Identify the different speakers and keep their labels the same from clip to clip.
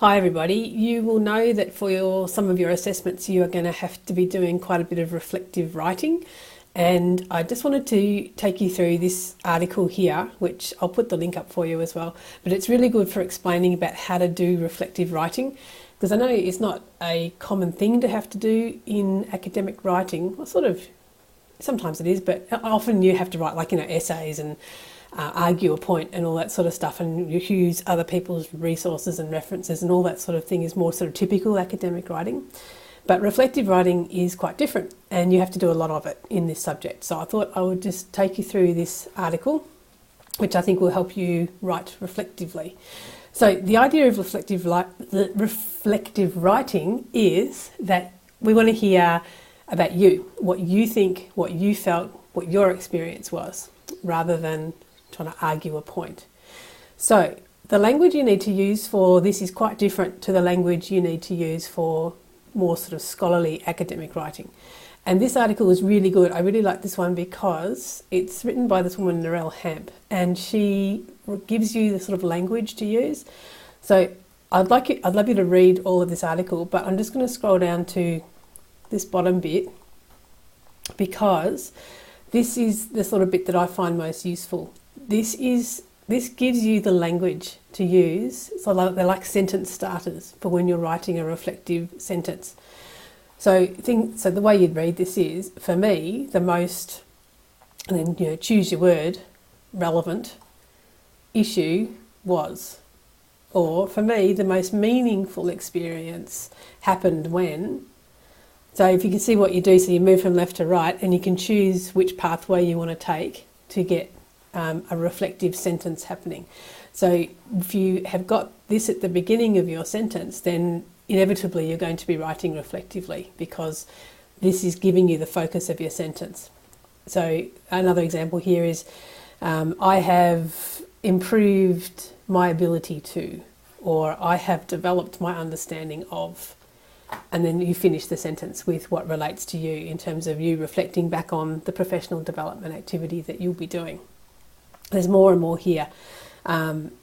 Speaker 1: Hi everybody. You will know that for some of your assessments you are going to have to be doing quite a bit of reflective writing, and I just wanted to take you through this article here, which I'll put the link up for you as well, but it's really good for explaining about how to do reflective writing, because I know it's not a common thing to have to do in academic writing. Well, sort of, sometimes it is, but often you have to write essays and argue a point and all that sort of stuff, and you use other people's resources and references and all that sort of thing is more sort of typical academic writing. But reflective writing is quite different, and you have to do a lot of it in this subject. So I thought I would just take you through this article, which I think will help you write reflectively. So the idea of reflective writing is that we want to hear about you, what you think, what you felt, what your experience was, rather than trying to argue a point. So the language you need to use for this is quite different to the language you need to use for more sort of scholarly academic writing. And this article is really good. I really like this one because it's written by this woman, Hampe, and she gives you the sort of language to use. So I'd love you to read all of this article, but I'm just going to scroll down to this bottom bit, because this is the sort of bit that I find most useful. This gives you the language to use. So they're like sentence starters for when you're writing a reflective sentence. So the way you'd read this is, for me, the most, and then choose your word, relevant issue was, or for me, the most meaningful experience happened when. So if you can see what you do, so you move from left to right, and you can choose which pathway you want to take to get a reflective sentence happening. So if you have got this at the beginning of your sentence, then inevitably you're going to be writing reflectively, because this is giving you the focus of your sentence. So another example here is, I have improved my ability to, or I have developed my understanding of. And then you finish the sentence with what relates to you in terms of you reflecting back on the professional development activity that you'll be doing. There's more and more here.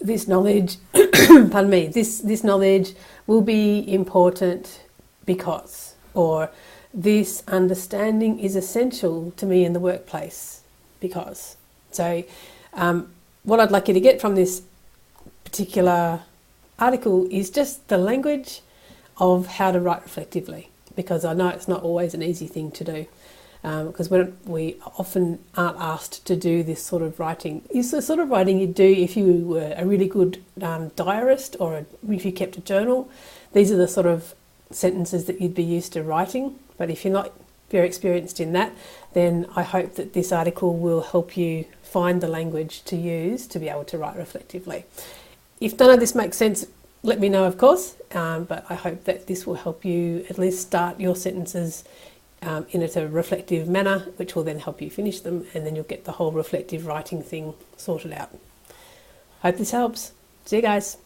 Speaker 1: This knowledge, pardon me, this knowledge will be important because, or this understanding is essential to me in the workplace because. So what I'd like you to get from this particular article is just the language of how to write reflectively, because I know it's not always an easy thing to do, because we often aren't asked to do this sort of writing. It's the sort of writing you'd do if you were a really good diarist, or if you kept a journal. These are the sort of sentences that you'd be used to writing. But if you're not very experienced in that, then I hope that this article will help you find the language to use to be able to write reflectively. If none of this makes sense, let me know, of course, but I hope that this will help you at least start your sentences in a reflective manner, which will then help you finish them, and then you'll get the whole reflective writing thing sorted out. Hope this helps. See you guys.